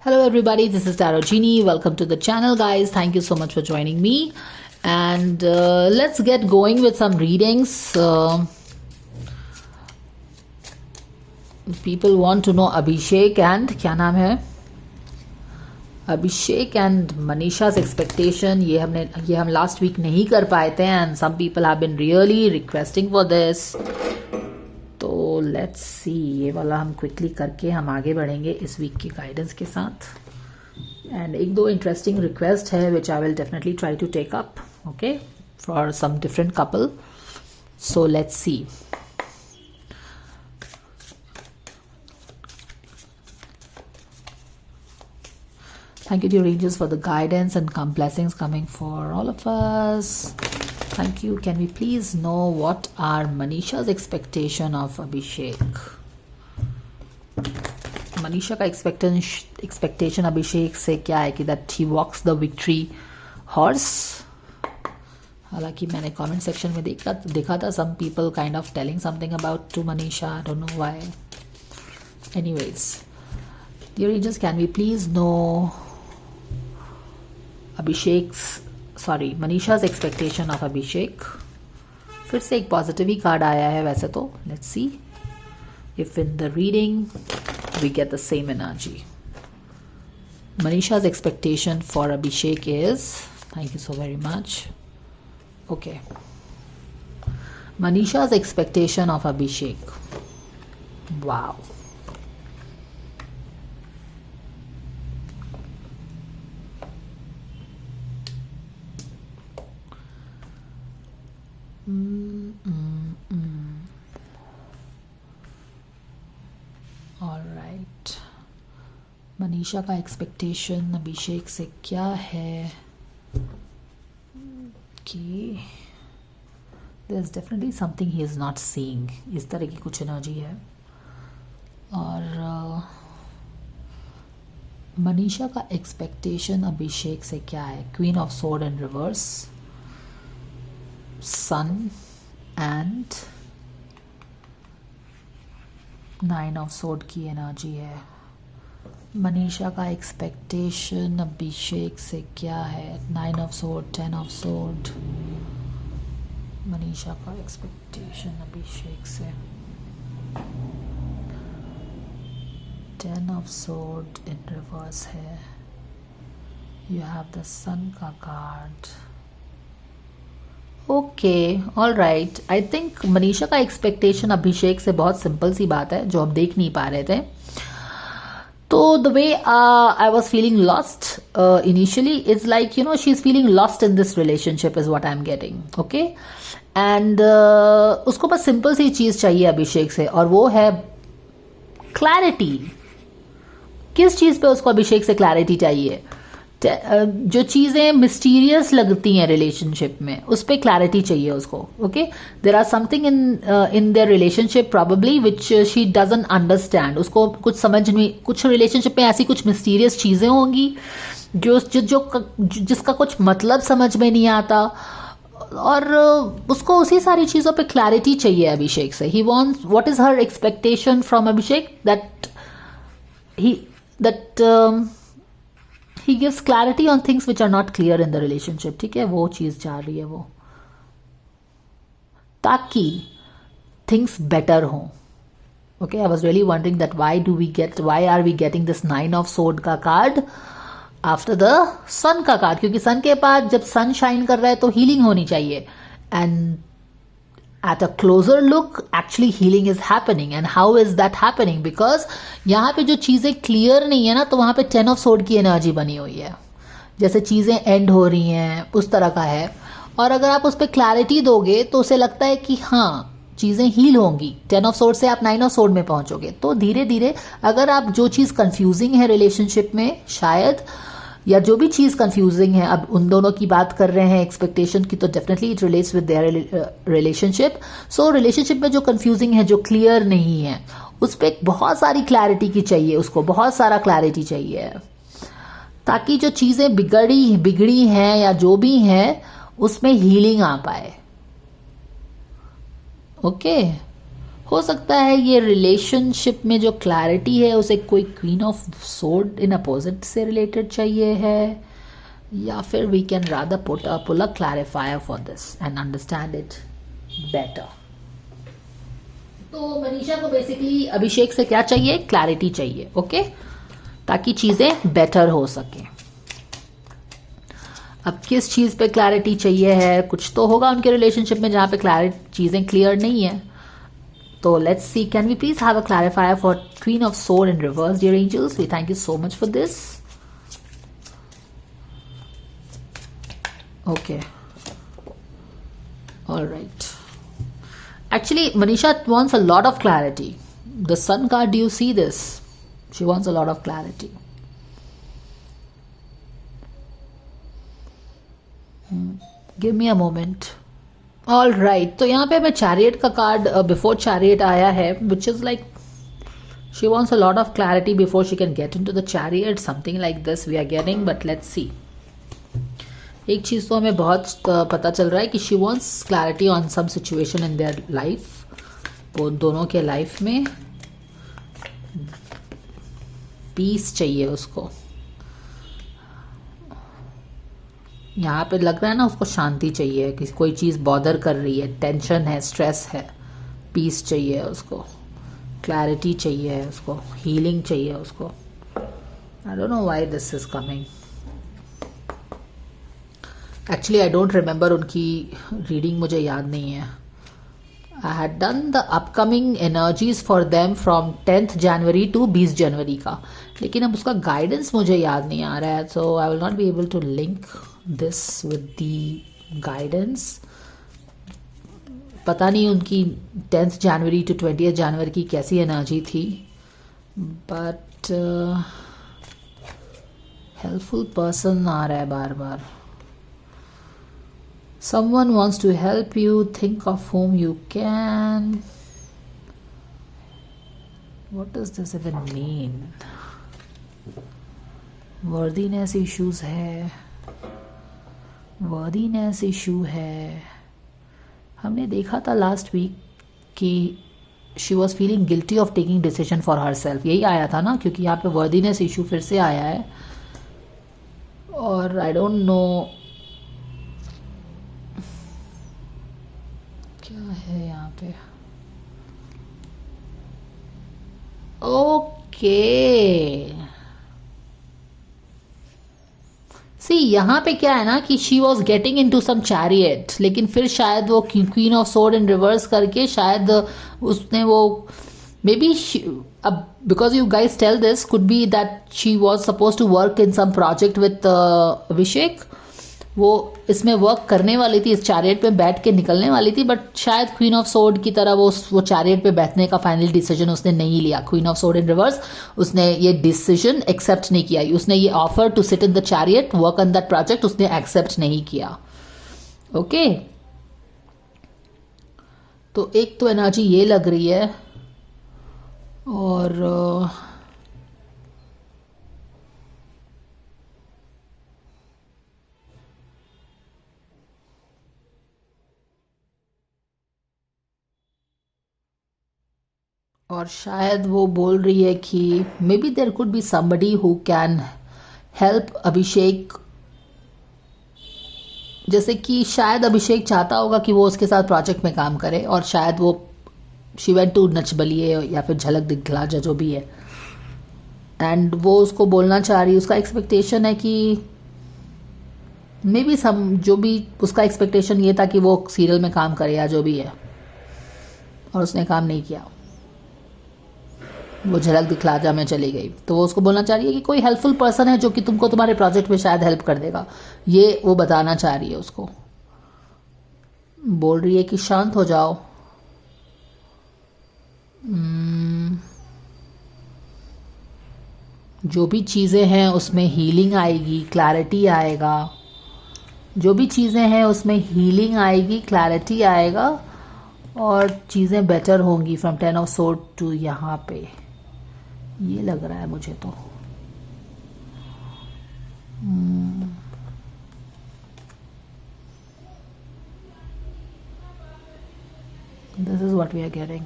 Hello everybody, this is Tarot Genie. Welcome to the channel guys. Thank you so much for joining me. And let's get going with some readings. People want to know Abhishek and क्या नाम है? Abhishek and Manisha's expectation. ये हम last week नहीं कर पाए थे and some people have been really requesting for this. तो लेट्स सी, ये वाला हम क्विकली करके हम आगे बढ़ेंगे इस वीक की गाइडेंस के साथ. एंड एक दो इंटरेस्टिंग रिक्वेस्ट है which I will definitely try to take up, okay, for some different couple. So let's see. Thank you, dear angels, for the guidance and blessings coming for all of us. Thank you. Can we please know what are Manisha's expectation of Abhishek? Manisha का expectation Abhishek से क्या है कि that he walks the victory horse. हालांकि मैंने comment section में देखा था some people kind of telling something about to Manisha. I don't know why. Anyways, dear angels, can we please know Manisha's expectation of Abhishek. फिर से एक positive ही card आया है वैसे तो. Let's see if in the reading we get the same energy. Manisha's expectation for Abhishek is, thank you so very much. Okay, Manisha's expectation of Abhishek. Wow. Alright. Manisha का expectation Abhishek से क्या है कि there's definitely something he is not seeing. इस तरह की कुछ energy है. और मनीषा का एक्सपेक्टेशन अभिषेक से क्या है? Queen of sword in reverse, sun and nine of sword की एनर्जी है. मनीषा का एक्सपेक्टेशन अभिषेक से क्या है? Nine of sword, ten of sword. Manisha का एक्सपेक्टेशन अभिषेक से ten of sword in reverse है. यू हैव द सन का card. Okay, all right. I think Manisha का एक्सपेक्टेशन अभिषेक से बहुत सिंपल सी बात है जो हम देख नहीं पा रहे थे. तो the way I was feeling lost initially is like, you know, she is feeling lost in this relationship is what I am getting. Okay, and उसको बस सिंपल सी चीज चाहिए अभिषेक से, और वो है क्लैरिटी. किस चीज पे उसको अभिषेक से क्लैरिटी चाहिए? जो चीजें मिस्टीरियस लगती हैं रिलेशनशिप में, उस पर क्लैरिटी चाहिए उसको. Okay, there are something in their relationship probably which she doesn't understand. उसको कुछ समझ में, कुछ रिलेशनशिप में ऐसी कुछ मिस्टीरियस चीजें होंगी जिसका कुछ मतलब समझ में नहीं आता, और उसको उसी सारी चीजों पे क्लैरिटी चाहिए अभिषेक से. He wants, what is her expectation from Abhishek? That he gives clarity on things which are not clear in the relationship. ठीक है, वो चीज चाह रही है वो, ताकि things better हो. Okay, I was really wondering that why are we getting this nine of sword का card after the sun का card? क्योंकि sun के बाद जब sun shine कर रहा है तो healing होनी चाहिए. And at a closer look, actually healing is happening. And how is that happening? Because यहाँ पे जो चीज़ें क्लियर नहीं है ना, तो वहाँ पे टेन ऑफ सोर्ड की एनर्जी बनी हुई है, जैसे चीज़ें एंड हो रही हैं उस तरह का है. और अगर आप उस पर क्लैरिटी दोगे तो उसे लगता है कि हाँ चीज़ें हील होंगी. टेन ऑफ सोर्ड से आप नाइन ऑफ सोर्ड में पहुँचोगे. तो धीरे धीरे अगर आप जो चीज़ कंफ्यूजिंग है रिलेशनशिप में, शायद, या जो भी चीज़ कंफ्यूजिंग है, अब उन दोनों की बात कर रहे हैं एक्सपेक्टेशन की, तो definitely it relates with their relationship. So relationship में जो कंफ्यूजिंग है, जो क्लियर नहीं है, उस पर बहुत सारी क्लैरिटी की चाहिए. उसको बहुत सारा क्लैरिटी चाहिए, ताकि जो चीज़ें बिगड़ी हैं या जो भी हैं उसमें हीलिंग आ पाए. ओके, हो सकता है ये रिलेशनशिप में जो क्लैरिटी है उसे कोई queen of sword in opposite से रिलेटेड चाहिए है, या फिर we can rather pull a clarifier for this and understand it better. तो मनीषा को बेसिकली अभिषेक से क्या चाहिए? क्लैरिटी चाहिए, ओके, ताकि चीजें बेटर हो सके। अब किस चीज पे क्लैरिटी चाहिए है? कुछ तो होगा उनके रिलेशनशिप में जहां पे चीजें क्लियर नहीं है। तो let's see, can we please have a clarifier for queen of sword in reverse, dear angels? We thank you so much for this. Okay, alright. Actually, Manisha wants a lot of clarity. The sun card, do you see this? She wants a lot of clarity. Give me a moment. All right. तो यहाँ पे हमें chariot का card before chariot आया है, which is like she wants a lot of clarity before she can get into the chariot. Something like this we are getting, but let's see. एक चीज़ तो हमें बहुत पता चल रहा है कि she wants clarity on some situation in their life, वो दोनों के लाइफ में पीस चाहिए उसको। यहाँ पे लग रहा है ना उसको शांति चाहिए, कि कोई चीज़ बॉदर कर रही है, टेंशन है, स्ट्रेस है, पीस चाहिए उसको, क्लैरिटी चाहिए उसको, हीलिंग चाहिए उसको। I don't know why this is coming. Actually I don't remember, उनकी रीडिंग मुझे याद नहीं है। I had done the upcoming energies for them from 10th January to 20 January का, लेकिन अब उसका गाइडेंस मुझे याद नहीं आ रहा है। So I will not be able to link this with the guidance. पता नहीं उनकी 10th जनवरी टू 20th जनवरी की कैसी एनर्जी थी, बट हेल्पफुल पर्सन आ रहा है बार बार। Someone wants to help you, think of whom you can. What does this even mean? Worthiness issues है, worthiness issue है। हमने देखा था लास्ट वीक कि she was feeling guilty of taking decision for herself, यही आया था ना, क्योंकि यहाँ पे worthiness issue फिर से आया है। और I don't know क्या है यहाँ पे। ओके, सी यहाँ पे क्या है ना कि she was getting into some chariot, लेकिन फिर शायद वो queen of sword in reverse करके शायद उसने वो मे बी, अब because you guys tell this, could be that she was suppose to work in some project with Abhishek. वो इसमें वर्क करने वाली थी, इस चैरियट पे बैठ के निकलने वाली थी, बट शायद क्वीन ऑफ सोर्ड की तरह वो चैरियट पे बैठने का फाइनल डिसीजन उसने नहीं लिया। Queen of sword in reverse, उसने ये डिसीजन एक्सेप्ट नहीं किया, उसने ये offer to sit in the chariot work on that project उसने एक्सेप्ट नहीं किया। ओके, तो एक तो एनर्जी ये लग रही है, और शायद वो बोल रही है कि maybe there could be somebody who can help Abhishek. जैसे कि शायद अभिषेक चाहता होगा कि वो उसके साथ प्रोजेक्ट में काम करे, और शायद वो she went to Nach Baliye या फिर झलक दिखला जो भी है, एंड वो उसको बोलना चाह रही है। उसका एक्सपेक्टेशन है कि मे बी जो भी उसका एक्सपेक्टेशन ये था कि वो सीरियल में काम करे या जो भी है, और उसने काम नहीं किया, वो झलक दिखला जा में चली गई। तो वो उसको बोलना चाह रही है कि कोई हेल्पफुल पर्सन है जो कि तुमको तुम्हारे प्रोजेक्ट में शायद हेल्प कर देगा, ये वो बताना चाह रही है उसको। बोल रही है कि शांत हो जाओ। जो भी चीज़ें हैं उसमें हीलिंग आएगी, क्लैरिटी आएगा। जो भी चीज़ें हैं उसमें हीलिंग आएगी, क्लैरिटी आएगा, और चीज़ें बेटर होंगी फ्रॉम 10 ऑफ सोर्ड टू यहाँ पे, ये लग रहा है मुझे तो। This is what we are getting.